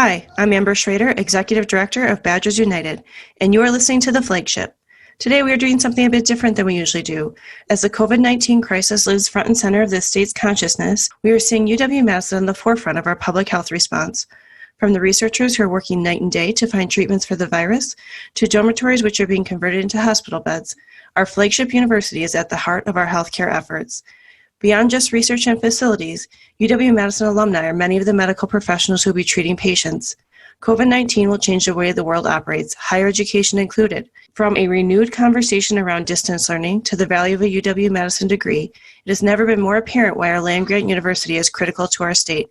Hi, I'm Amber Schrader, Executive Director of Badgers United, and you are listening to The Flagship. Today we are doing something a bit different than we usually do. As the COVID-19 crisis lives front and center of the state's consciousness, we are seeing UW-Madison on the forefront of our public health response. From the researchers who are working night and day to find treatments for the virus, to dormitories which are being converted into hospital beds, our flagship university is at the heart of our healthcare efforts. Beyond just research and facilities, UW-Madison alumni are many of the medical professionals who will be treating patients. COVID-19 will change the way the world operates, higher education included. From a renewed conversation around distance learning to the value of a UW-Madison degree, it has never been more apparent why our land-grant university is critical to our state.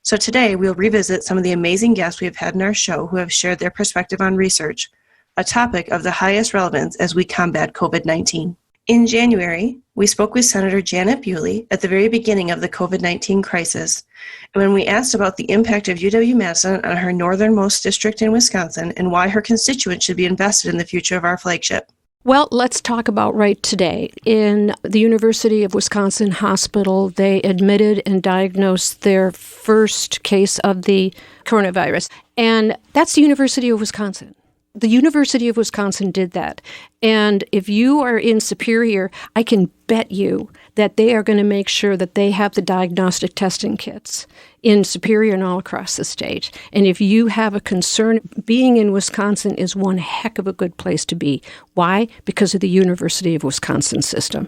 So today, we'll revisit some of the amazing guests we have had in our show who have shared their perspective on research, a topic of the highest relevance as we combat COVID-19. In January, we spoke with Senator Janet Bewley at the very beginning of the COVID-19 crisis, and when we asked about the impact of UW-Madison on her northernmost district in Wisconsin and why her constituents should be invested in the future of our flagship. Well, let's talk about right today. In the University of Wisconsin Hospital, they admitted and diagnosed their first case of the coronavirus, and that's the University of Wisconsin. The University of Wisconsin did that. And if you are in Superior, I can bet you that they are going to make sure that they have the diagnostic testing kits in Superior and all across the state. And if you have a concern, being in Wisconsin is one heck of a good place to be. Why? Because of the University of Wisconsin system.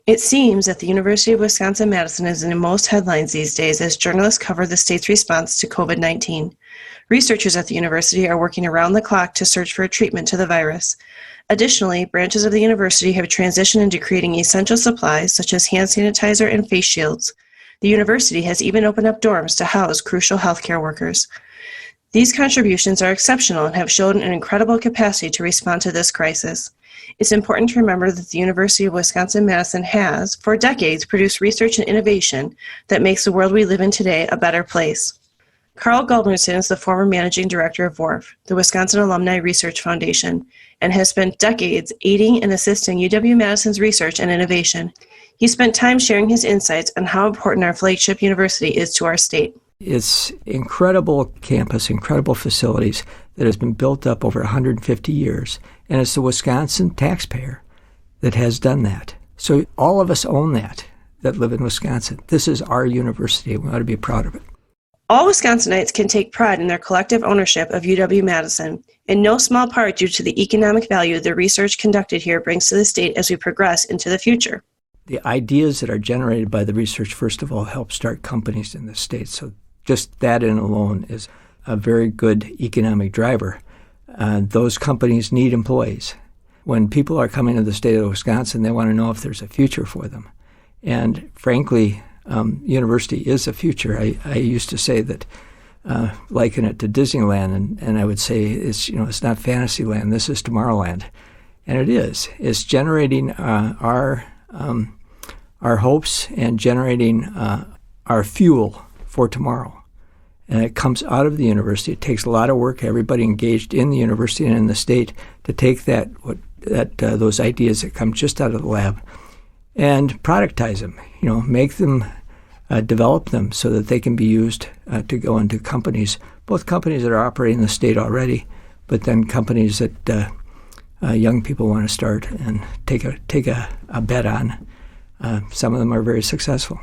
It seems that the University of Wisconsin-Madison is in most headlines these days as journalists cover the state's response to COVID-19. Researchers at the university are working around the clock to search for a treatment to the virus. Additionally, branches of the university have transitioned into creating essential supplies such as hand sanitizer and face shields. The university has even opened up dorms to house crucial healthcare workers. These contributions are exceptional and have shown an incredible capacity to respond to this crisis. It's important to remember that the University of Wisconsin-Madison has, for decades, produced research and innovation that makes the world we live in today a better place. Carl Gulbranson is the former managing director of WARF, the Wisconsin Alumni Research Foundation, and has spent decades aiding and assisting UW-Madison's research and innovation. He spent time sharing his insights on how important our flagship university is to our state. It's incredible campus, incredible facilities that has been built up over 150 years, and it's the Wisconsin taxpayer that has done that. So all of us own that live in Wisconsin. This is our university, and we ought to be proud of it. All Wisconsinites can take pride in their collective ownership of UW-Madison, in no small part due to the economic value the research conducted here brings to the state as we progress into the future. The ideas that are generated by the research, first of all, help start companies in the state. So just that in alone is a very good economic driver. Those companies need employees. When people are coming to the state of Wisconsin, they want to know if there's a future for them. And frankly, university is a future. I used to say that, liken it to Disneyland, and I would say it's not Fantasyland. This is Tomorrowland, and it is. It's generating our hopes and generating our fuel for tomorrow, and it comes out of the university. It takes a lot of work. Everybody engaged in the university and in the state to take those ideas that come just out of the lab and productize them, make them, develop them so that they can be used to go into companies, both companies that are operating in the state already, but then companies that young people want to start and take a bet on. Some of them are very successful.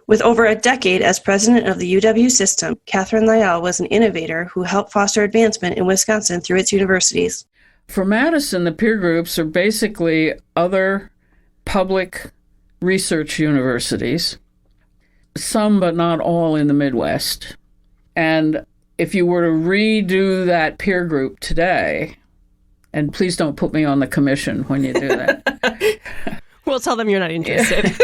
With over a decade as president of the UW system, Catherine Lyell was an innovator who helped foster advancement in Wisconsin through its universities. For Madison, the peer groups are basically other public research universities, some but not all in the Midwest. And if you were to redo that peer group today, and please don't put me on the commission when you do that. We'll tell them you're not interested.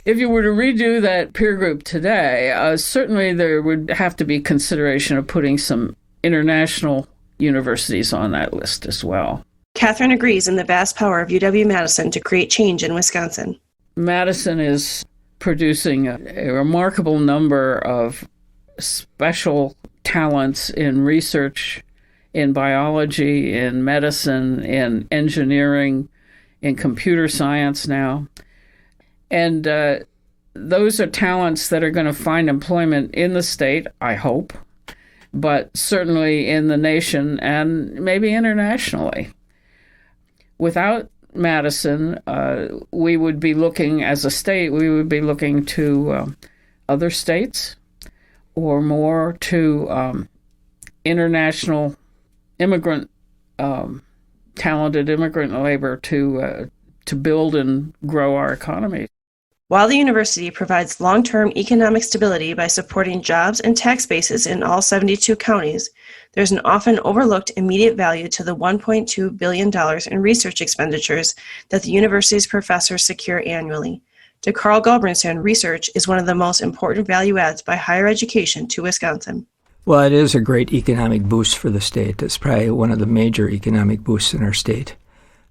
If you were to redo that peer group today, certainly there would have to be consideration of putting some international universities on that list as well. Catherine agrees in the vast power of UW-Madison to create change in Wisconsin. Madison is producing a remarkable number of special talents in research, in biology, in medicine, in engineering, in computer science now. And those are talents that are going to find employment in the state, I hope. but certainly in the nation and maybe internationally. Without Madison, we would be looking, as a state, we would be looking to other states or more to international immigrant, talented immigrant labor to build and grow our economy. While the university provides long-term economic stability by supporting jobs and tax bases in all 72 counties, there's an often overlooked immediate value to the $1.2 billion in research expenditures that the university's professors secure annually. To Carl Gulbranson, research is one of the most important value adds by higher education to Wisconsin. Well, it is a great economic boost for the state. It's probably one of the major economic boosts in our state.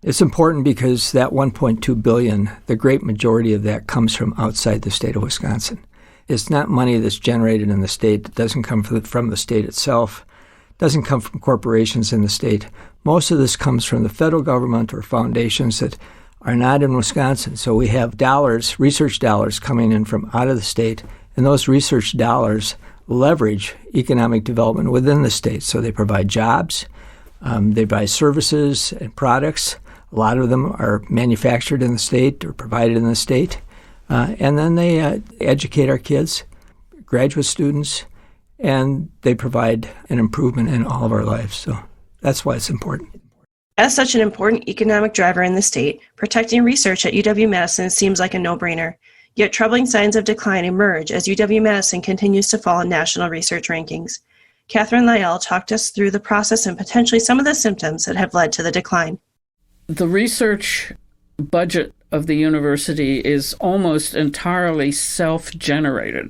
It's important because that $1.2 billion, the great majority of that comes from outside the state of Wisconsin. It's not money that's generated in the state. It doesn't come from the state itself. It doesn't come from corporations in the state. Most of this comes from the federal government or foundations that are not in Wisconsin. So we have dollars, research dollars coming in from out of the state, and those research dollars leverage economic development within the state. So they provide jobs, they buy services and products. A lot of them are manufactured in the state or provided in the state. And then they educate our kids, graduate students, and they provide an improvement in all of our lives. So that's why it's important. As such an important economic driver in the state, protecting research at UW-Madison seems like a no-brainer. Yet troubling signs of decline emerge as UW-Madison continues to fall in national research rankings. Catherine Lyell talked us through the process and potentially some of the symptoms that have led to the decline. The research budget of the university is almost entirely self-generated.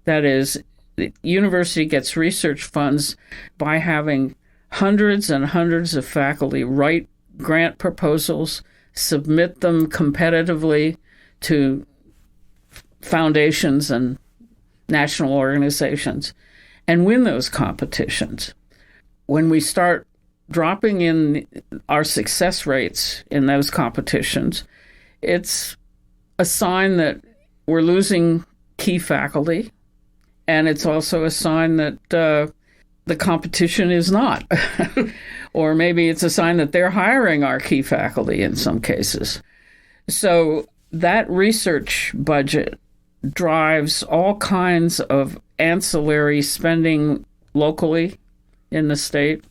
That is, the university gets research funds by having hundreds and hundreds of faculty write grant proposals, submit them competitively to foundations and national organizations, and win those competitions. When we start dropping in our success rates in those competitions, it's a sign that we're losing key faculty, and it's also a sign that the competition is not. Or maybe it's a sign that they're hiring our key faculty in some cases. So that research budget drives all kinds of ancillary spending locally in the state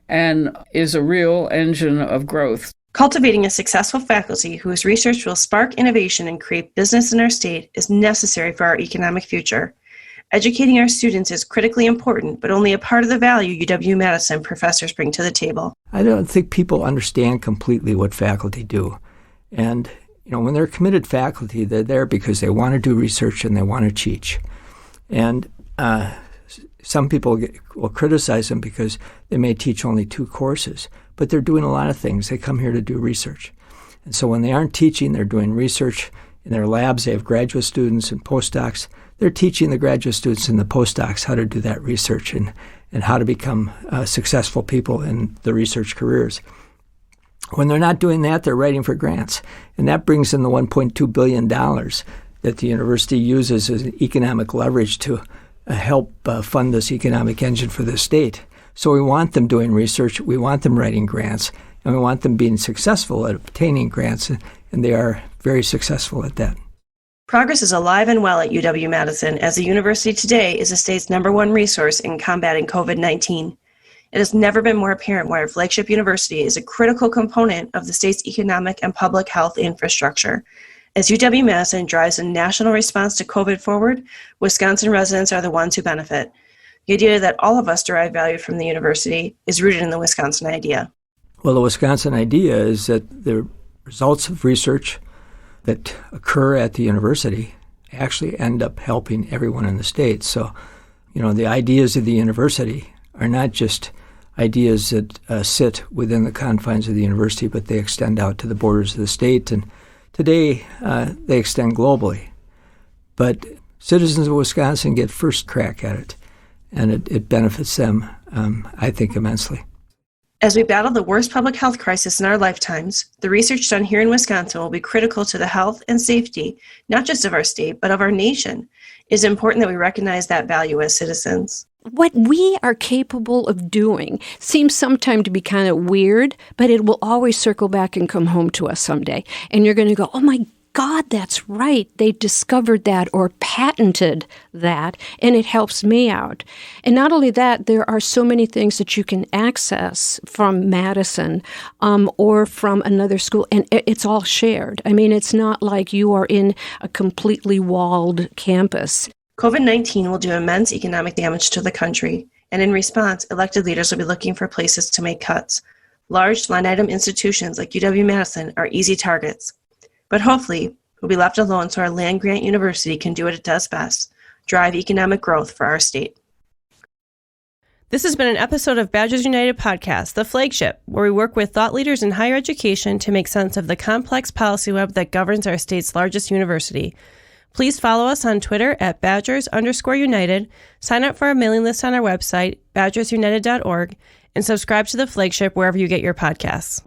and is a real engine of growth. Cultivating a successful faculty whose research will spark innovation and create business in our state is necessary for our economic future. Educating our students is critically important, but only a part of the value UW-Madison professors bring to the table. I don't think people understand completely what faculty do. And when they're committed faculty, they're there because they want to do research and they want to teach. And some people will criticize them because they may teach only 2 courses, but they're doing a lot of things. They come here to do research. And so when they aren't teaching, they're doing research in their labs. They have graduate students and postdocs. They're teaching the graduate students and the postdocs how to do that research and how to become successful people in the research careers. When they're not doing that, they're writing for grants. And that brings in the $1.2 billion that the university uses as an economic leverage to help fund this economic engine for the state. So we want them doing research, we want them writing grants, and we want them being successful at obtaining grants, and they are very successful at that. Progress is alive and well at UW-Madison, as the university today is the state's #1 resource in combating COVID-19. It has never been more apparent why our flagship university is a critical component of the state's economic and public health infrastructure. As UW-Madison drives a national response to COVID forward, Wisconsin residents are the ones who benefit. The idea that all of us derive value from the university is rooted in the Wisconsin idea. Well, the Wisconsin idea is that the results of research that occur at the university actually end up helping everyone in the state. So, the ideas of the university are not just ideas that sit within the confines of the university, but they extend out to the borders of the state. And today, they extend globally. But citizens of Wisconsin get first crack at it, and it benefits them, I think, immensely. As we battle the worst public health crisis in our lifetimes, the research done here in Wisconsin will be critical to the health and safety, not just of our state, but of our nation. It is important that we recognize that value as citizens. What we are capable of doing seems sometimes to be kind of weird, but it will always circle back and come home to us someday. And you're going to go, oh my God, that's right. They discovered that or patented that, and it helps me out. And not only that, there are so many things that you can access from Madison or from another school, and it's all shared. I mean, it's not like you are in a completely walled campus. COVID-19 will do immense economic damage to the country, and in response, elected leaders will be looking for places to make cuts. Large line-item institutions like UW-Madison are easy targets, but hopefully we'll be left alone so our land-grant university can do what it does best, drive economic growth for our state. This has been an episode of Badgers United Podcast, the flagship, where we work with thought leaders in higher education to make sense of the complex policy web that governs our state's largest university. Please follow us on Twitter at Badgers_United, sign up for our mailing list on our website, badgersunited.org, and subscribe to the flagship wherever you get your podcasts.